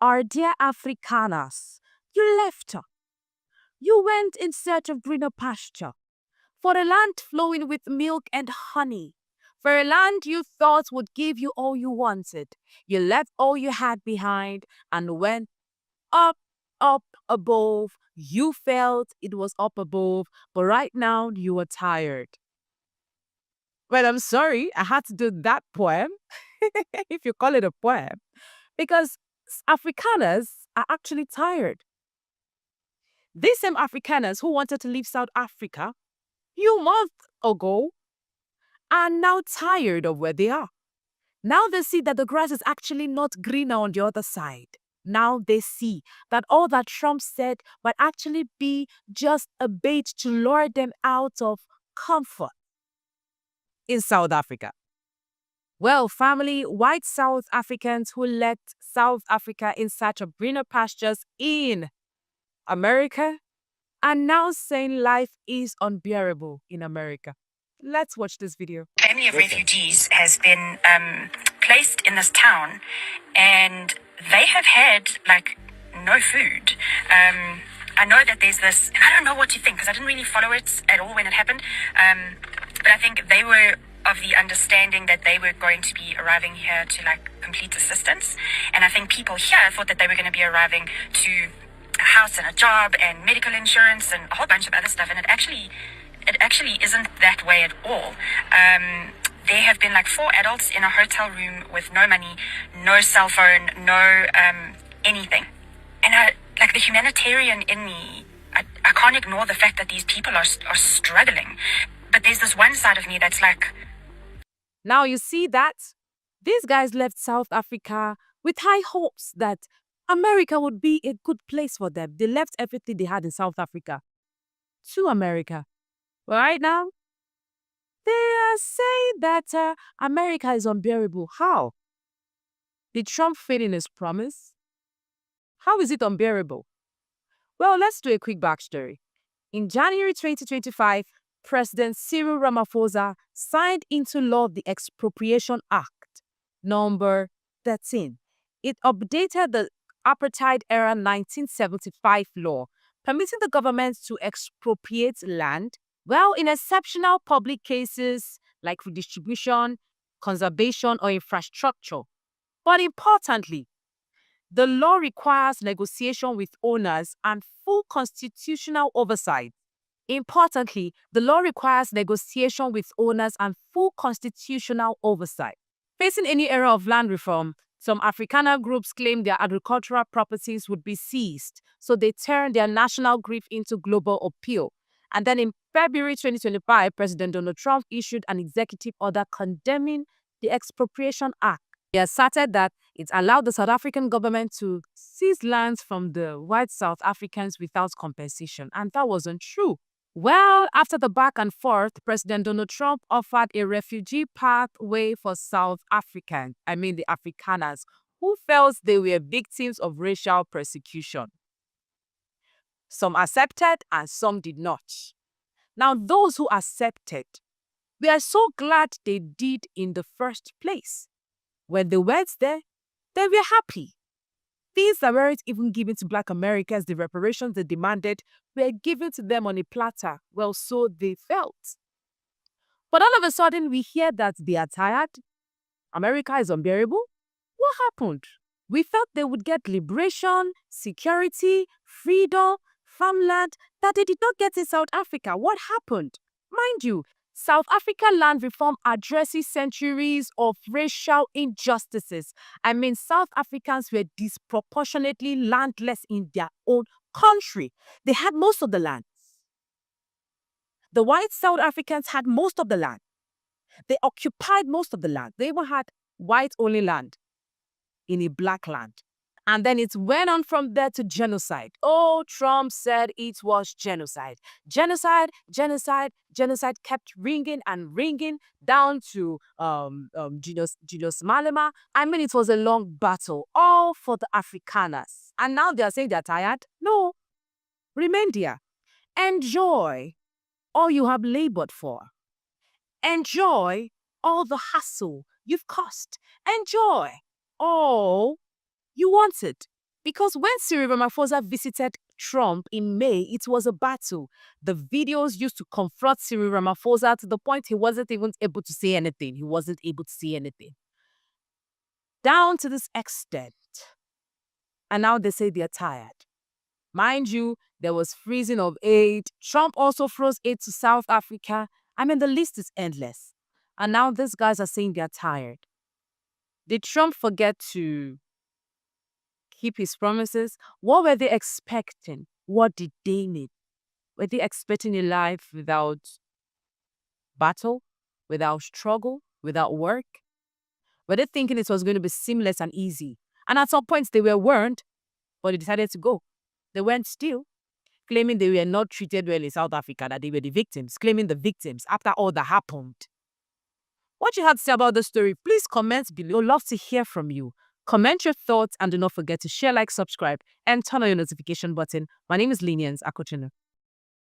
our dear Afrikaners, you left her. You went in search of greener pasture, for a land flowing with milk and honey, for a land you thought would give you all you wanted. You left all you had behind and went up, up above. You felt it was up above, but right now you are tired. Well, I'm sorry, I had to do that poem, if you call it a poem, because Afrikaners are actually tired. These same Afrikaners who wanted to leave South Africa few months ago are now tired of where they are. Now they see that the grass is actually not greener on the other side. Now they see that all that Trump said might actually be just a bait to lure them out of comfort in South Africa. Well, family, white South Africans who left South Africa in search of greener pastures in America are now saying life is unbearable in America. Let's watch this video. Family of refugees has been placed in this town, and they have had like no food. I know that there's this, and I don't know what to think because I didn't really follow it at all when it happened. But I think they were of the understanding that they were going to be arriving here to like complete assistance, and I think people here thought that they were going to be arriving to a house and a job and medical insurance and a whole bunch of other stuff, and it actually isn't that way at all. There have been like 4 adults in a hotel room with no money, no cell phone, no anything. And like the humanitarian in me, I can't ignore the fact that these people are struggling. But there's this one side of me that's like... Now you see that? These guys left South Africa with high hopes that America would be a good place for them. They left everything they had in South Africa to America. But right now, they are saying that America is unbearable. How? Did Trump fail in his promise? How is it unbearable? Well, let's do a quick backstory. In January 2025, President Cyril Ramaphosa signed into law the Expropriation Act, number 13. It updated the apartheid-era 1975 law, permitting the government to expropriate land, well, in exceptional public cases like redistribution, conservation, or infrastructure. But importantly, the law requires negotiation with owners and full constitutional oversight. Importantly, the law requires negotiation with owners and full constitutional oversight. Facing any era of land reform, some Afrikaner groups claim their agricultural properties would be seized, so they turned their national grief into global appeal. And then in February 2025, President Donald Trump issued an executive order condemning the Expropriation Act. He asserted that it allowed the South African government to seize lands from the white South Africans without compensation, and that wasn't true. Well, after the back and forth, President Donald Trump offered a refugee pathway for South Africans, the Afrikaners, who felt they were victims of racial persecution. Some accepted and some did not. Now, those who accepted, we are so glad they did in the first place. When they went there, they were happy. Things that weren't even given to Black Americans, the reparations they demanded, were given to them on a platter. Well, so they felt. But all of a sudden, we hear that they are tired. America is unbearable. What happened? We felt they would get liberation, security, freedom, farmland that they did not get in South Africa. What happened? Mind you, South Africa land reform addresses centuries of racial injustices. South Africans were disproportionately landless in their own country. They had most of the land. The white South Africans had most of the land. They occupied most of the land. They even had white-only land in a black land. And then it went on from there to genocide. Oh, Trump said it was genocide. Genocide, genocide, genocide kept ringing and ringing down to Julius Malema. It was a long battle, all for the Afrikaners. And now they are saying they're tired? No. Remain there. Enjoy all you have labored for. Enjoy all the hassle you've caused. Enjoy all you wanted. Because when Cyril Ramaphosa visited Trump in May, it was a battle. The videos used to confront Cyril Ramaphosa to the point he wasn't even able to say anything. He wasn't able to say anything. Down to this extent. And now they say they're tired. Mind you, there was freezing of aid. Trump also froze aid to South Africa. I mean, the list is endless. And now these guys are saying they're tired. Did Trump forget to keep his promises? What were they expecting? What did they need? Were they expecting a life without battle, without struggle, without work? Were they thinking it was going to be seamless and easy? And at some points they weren't, but they decided to go. They went still, claiming they were not treated well in South Africa, that they were the victims, claiming the victims after all that happened. What you had to say about the story, please comment below. Love to hear from you. Comment your thoughts and do not forget to share, like, subscribe, and turn on your notification button. My name is Lynient Akotonou.